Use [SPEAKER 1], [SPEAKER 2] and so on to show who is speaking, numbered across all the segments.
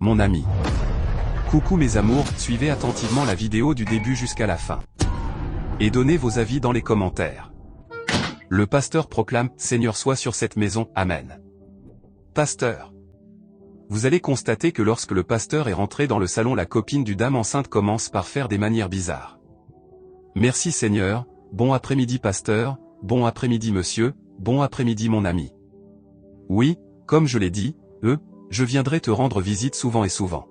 [SPEAKER 1] mon ami. Coucou mes amours, suivez attentivement la vidéo du début jusqu'à la fin. Et donnez vos avis dans les commentaires. Le pasteur proclame, Seigneur soit sur cette maison, Amen. Pasteur. Vous allez constater que lorsque le pasteur est rentré dans le salon, la copine du dame enceinte commence par faire des manières bizarres. Merci Seigneur, bon après-midi pasteur, bon après-midi monsieur, bon après-midi mon ami. Oui, comme je l'ai dit, je viendrai te rendre visite souvent et souvent.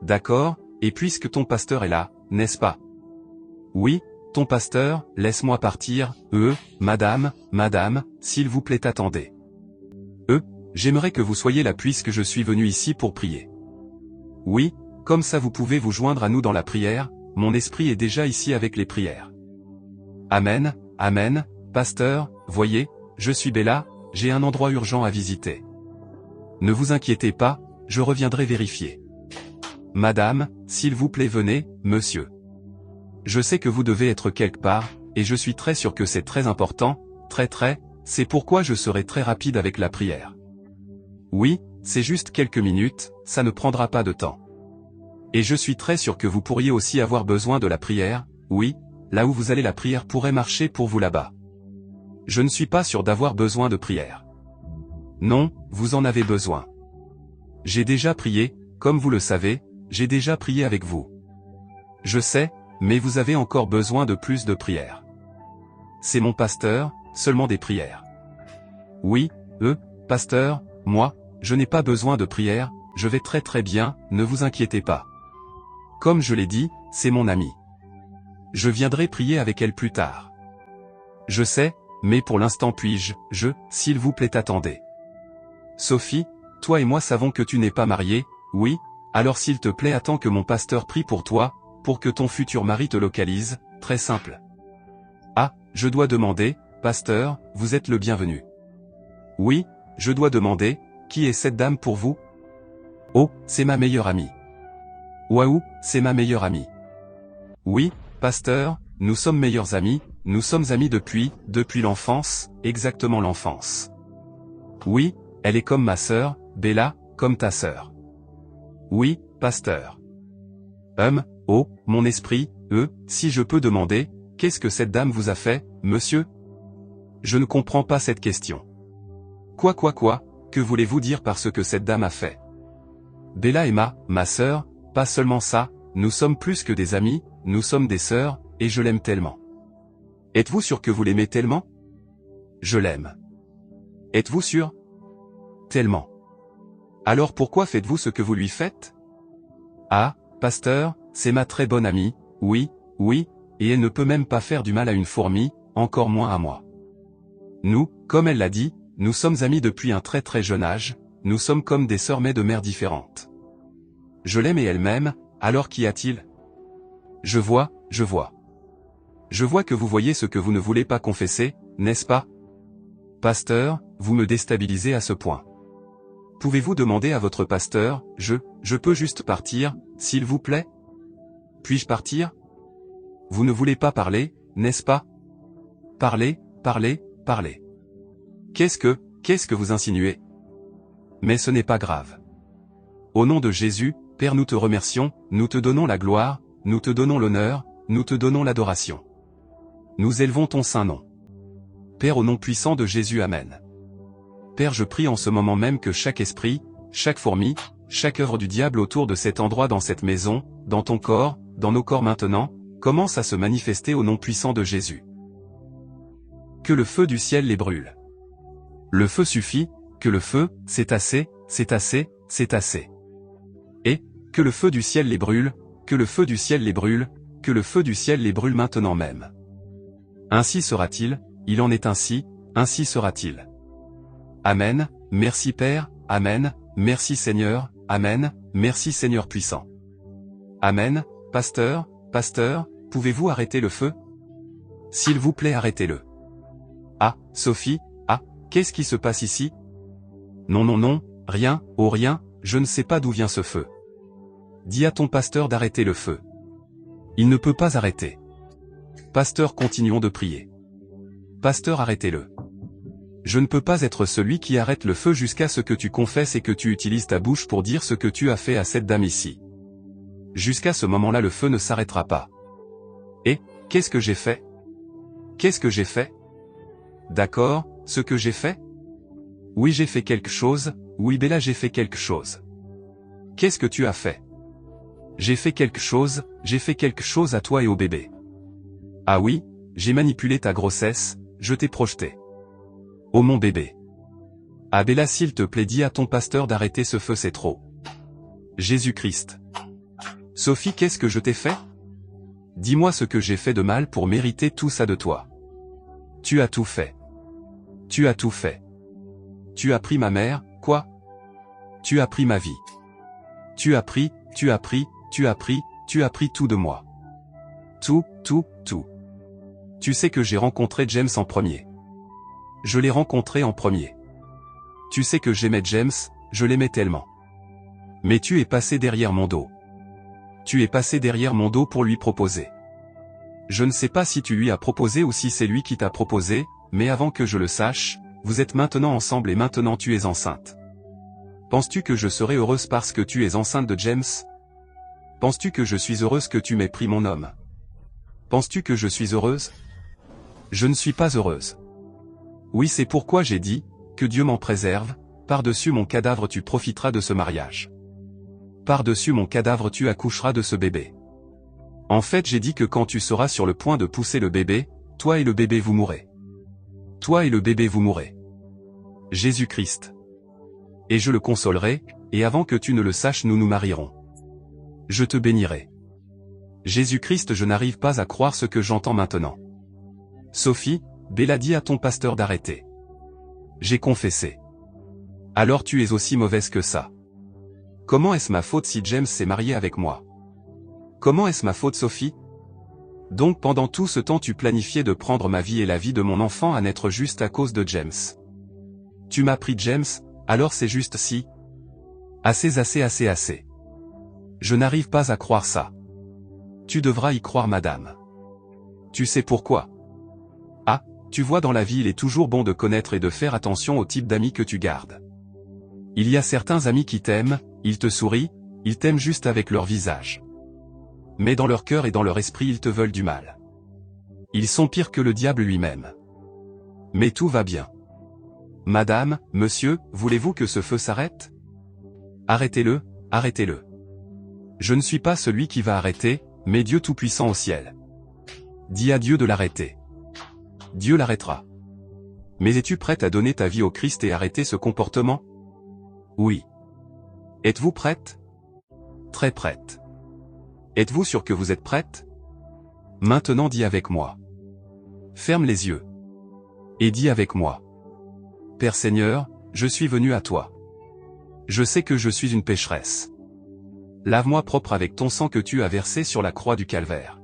[SPEAKER 1] D'accord, et puisque ton pasteur est là, n'est-ce pas? Oui, ton pasteur, laisse-moi partir, madame, s'il vous plaît attendez. J'aimerais que vous soyez là puisque je suis venu ici pour prier. Oui, comme ça vous pouvez vous joindre à nous dans la prière, mon esprit est déjà ici avec les prières. Amen, amen, pasteur, voyez, je suis Bella, j'ai un endroit urgent à visiter. Ne vous inquiétez pas, je reviendrai vérifier. Madame, s'il vous plaît venez, monsieur. Je sais que vous devez être quelque part, et je suis très sûr que c'est très important, c'est pourquoi je serai très rapide avec la prière. Oui, c'est juste quelques minutes, ça ne prendra pas de temps. Et je suis très sûr que vous pourriez aussi avoir besoin de la prière, oui, là où vous allez la prière pourrait marcher pour vous là-bas. Je ne suis pas sûr d'avoir besoin de prière. Non, vous en avez besoin. J'ai déjà prié, comme vous le savez, j'ai déjà prié avec vous. Je sais, mais vous avez encore besoin de plus de prières. C'est mon pasteur, seulement des prières. Oui, pasteur, moi, je n'ai pas besoin de prière, je vais très bien, ne vous inquiétez pas. Comme je l'ai dit, c'est mon amie. Je viendrai prier avec elle plus tard. Je sais, mais pour l'instant puis-je, s'il vous plaît attendez. Sophie, toi et moi savons que tu n'es pas mariée, oui, alors s'il te plaît attends que mon pasteur prie pour toi, pour que ton futur mari te localise, très simple. Ah, je dois demander, pasteur, vous êtes le bienvenu. Oui, je dois demander, qui est cette dame pour vous? Oh, c'est ma meilleure amie. Waouh, c'est ma meilleure amie. Oui, pasteur, nous sommes meilleurs amis, nous sommes amis depuis l'enfance, exactement l'enfance. Oui, elle est comme ma sœur, Bella, comme ta sœur. Oui, pasteur. Oh, mon esprit, si je peux demander, qu'est-ce que cette dame vous a fait, monsieur? Je ne comprends pas cette question. Quoi, que voulez-vous dire par ce que cette dame a fait? Bella est ma sœur, pas seulement ça, nous sommes plus que des amis, nous sommes des sœurs, et je l'aime tellement. Êtes-vous sûr que vous l'aimez tellement? Je l'aime. Êtes-vous sûr? Tellement. Alors pourquoi faites-vous ce que vous lui faites? Ah, pasteur, c'est ma très bonne amie, oui, et elle ne peut même pas faire du mal à une fourmi, encore moins à moi. Nous, comme elle l'a dit, nous sommes amis depuis un très jeune âge, nous sommes comme des sœurs mais de mères différentes. Je l'aime et elle m'aime, alors qu'y a-t-il? Je vois. Je vois que vous voyez ce que vous ne voulez pas confesser, n'est-ce pas? Pasteur, vous me déstabilisez à ce point. Pouvez-vous demander à votre pasteur, je peux juste partir, s'il vous plaît? Puis-je partir? Vous ne voulez pas parler, n'est-ce pas? Parlez. Qu'est-ce que vous insinuez? Mais ce n'est pas grave. Au nom de Jésus, Père, nous te remercions, nous te donnons la gloire, nous te donnons l'honneur, nous te donnons l'adoration. Nous élevons ton saint nom. Père, au nom puissant de Jésus, Amen. Père, je prie en ce moment même que chaque esprit, chaque fourmi, chaque œuvre du diable autour de cet endroit, dans cette maison, dans ton corps, dans nos corps maintenant, commence à se manifester au nom puissant de Jésus. Que le feu du ciel les brûle. Le feu suffit, que le feu, c'est assez. Et, que le feu du ciel les brûle, que le feu du ciel les brûle, que le feu du ciel les brûle maintenant même. Ainsi sera-t-il, il en est ainsi sera-t-il. Amen, merci Père, Amen, merci Seigneur, Amen, merci Seigneur puissant. Amen, pasteur, pouvez-vous arrêter le feu? S'il vous plaît arrêtez-le. Ah, Sophie, qu'est-ce qui se passe ici? Non, rien, rien, je ne sais pas d'où vient ce feu. Dis à ton pasteur d'arrêter le feu. Il ne peut pas arrêter. Pasteur, continuons de prier. Pasteur, arrêtez-le. Je ne peux pas être celui qui arrête le feu jusqu'à ce que tu confesses et que tu utilises ta bouche pour dire ce que tu as fait à cette dame ici. Jusqu'à ce moment-là le feu ne s'arrêtera pas. Et, qu'est-ce que j'ai fait? Qu'est-ce que j'ai fait? D'accord, ce que j'ai fait? Oui, j'ai fait quelque chose, oui Bella, j'ai fait quelque chose. Qu'est-ce que tu as fait? J'ai fait quelque chose à toi et au bébé. Ah oui, j'ai manipulé ta grossesse, je t'ai projeté. Oh mon bébé. Ah Bella, s'il te plaît, dis à ton pasteur d'arrêter ce feu, c'est trop. Jésus-Christ. Sophie, qu'est-ce que je t'ai fait? Dis-moi ce que j'ai fait de mal pour mériter tout ça de toi. Tu as tout fait. Tu as tout fait. Tu as pris ma mère, quoi? Tu as pris ma vie. Tu as pris tout de moi. Tout. Tu sais que j'ai rencontré James en premier. Je l'ai rencontré en premier. Tu sais que j'aimais James, je l'aimais tellement. Mais tu es passé derrière mon dos. Tu es passé derrière mon dos pour lui proposer. Je ne sais pas si tu lui as proposé ou si c'est lui qui t'a proposé, mais avant que je le sache, vous êtes maintenant ensemble et maintenant tu es enceinte. Penses-tu que je serai heureuse parce que tu es enceinte de James? Penses-tu que je suis heureuse que tu m'aies pris mon homme? Penses-tu que je suis heureuse? Je ne suis pas heureuse. Oui, c'est pourquoi j'ai dit, que Dieu m'en préserve, par-dessus mon cadavre tu profiteras de ce mariage. Par-dessus mon cadavre tu accoucheras de ce bébé. En fait, j'ai dit que quand tu seras sur le point de pousser le bébé, toi et le bébé vous mourrez. Toi et le bébé vous mourrez. Jésus-Christ. Et je le consolerai, et avant que tu ne le saches nous nous marierons. Je te bénirai. Jésus-Christ, je n'arrive pas à croire ce que j'entends maintenant. Sophie, Bella, dit à ton pasteur d'arrêter. J'ai confessé. Alors tu es aussi mauvaise que ça. Comment est-ce ma faute si James s'est marié avec moi? Comment est-ce ma faute, Sophie? Donc pendant tout ce temps tu planifiais de prendre ma vie et la vie de mon enfant à naître juste à cause de James. Tu m'as pris James, alors c'est juste si. Assez. Je n'arrive pas à croire ça. Tu devras y croire, madame. Tu sais pourquoi? Ah, tu vois, dans la vie il est toujours bon de connaître et de faire attention au type d'amis que tu gardes. Il y a certains amis qui t'aiment, ils te sourient, ils t'aiment juste avec leur visage. Mais dans leur cœur et dans leur esprit ils te veulent du mal. Ils sont pires que le diable lui-même. Mais tout va bien. Madame, monsieur, voulez-vous que ce feu s'arrête? Arrêtez-le, arrêtez-le. Je ne suis pas celui qui va arrêter, mais Dieu Tout-Puissant au ciel. Dis à Dieu de l'arrêter. Dieu l'arrêtera. Mais es-tu prête à donner ta vie au Christ et arrêter ce comportement? Oui. Êtes-vous prête? Très prête. Êtes-vous sûr que vous êtes prête? Maintenant dis avec moi. Ferme les yeux. Et dis avec moi. Père Seigneur, je suis venu à toi. Je sais que je suis une pécheresse. Lave-moi propre avec ton sang que tu as versé sur la croix du calvaire.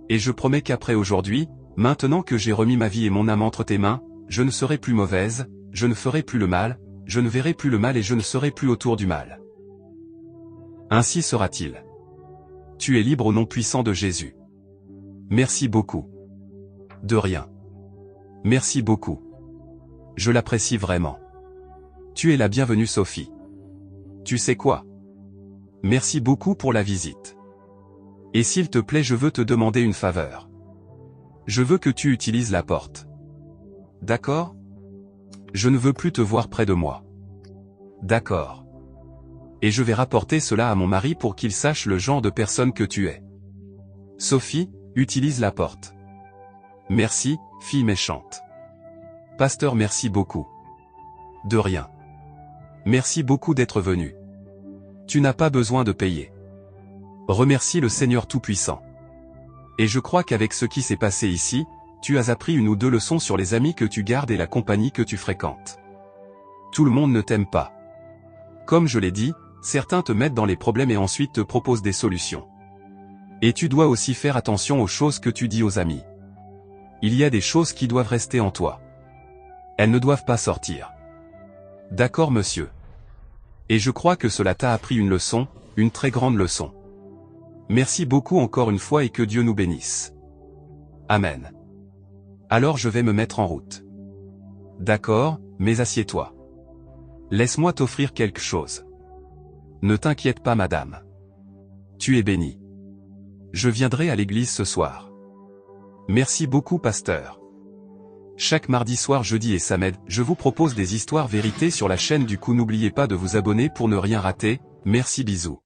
[SPEAKER 1] Et je promets qu'après aujourd'hui, maintenant que j'ai remis ma vie et mon âme entre tes mains, je ne serai plus mauvaise, je ne ferai plus le mal, je ne verrai plus le mal et je ne serai plus autour du mal. Ainsi sera-t-il. Tu es libre au nom puissant de Jésus. Merci beaucoup. De rien. Merci beaucoup. Je l'apprécie vraiment. Tu es la bienvenue, Sophie. Tu sais quoi? Merci beaucoup pour la visite. Et s'il te plaît, je veux te demander une faveur. Je veux que tu utilises la porte. D'accord? Je ne veux plus te voir près de moi. D'accord. Et je vais rapporter cela à mon mari pour qu'il sache le genre de personne que tu es. Sophie, utilise la porte. Merci, fille méchante. Pasteur, merci beaucoup. De rien. Merci beaucoup d'être venu. Tu n'as pas besoin de payer. Remercie le Seigneur Tout-Puissant. Et je crois qu'avec ce qui s'est passé ici, tu as appris une ou deux leçons sur les amis que tu gardes et la compagnie que tu fréquentes. Tout le monde ne t'aime pas. Comme je l'ai dit, certains te mettent dans les problèmes et ensuite te proposent des solutions. Et tu dois aussi faire attention aux choses que tu dis aux amis. Il y a des choses qui doivent rester en toi. Elles ne doivent pas sortir. D'accord, monsieur. Et je crois que cela t'a appris une leçon, une très grande leçon. Merci beaucoup encore une fois et que Dieu nous bénisse. Amen. Alors je vais me mettre en route. D'accord, mais assieds-toi. Laisse-moi t'offrir quelque chose. Ne t'inquiète pas madame. Tu es bénie. Je viendrai à l'église ce soir. Merci beaucoup pasteur. Chaque mardi soir, jeudi et samedi, je vous propose des histoires vérités sur la chaîne, du coup n'oubliez pas de vous abonner pour ne rien rater. Merci, bisous.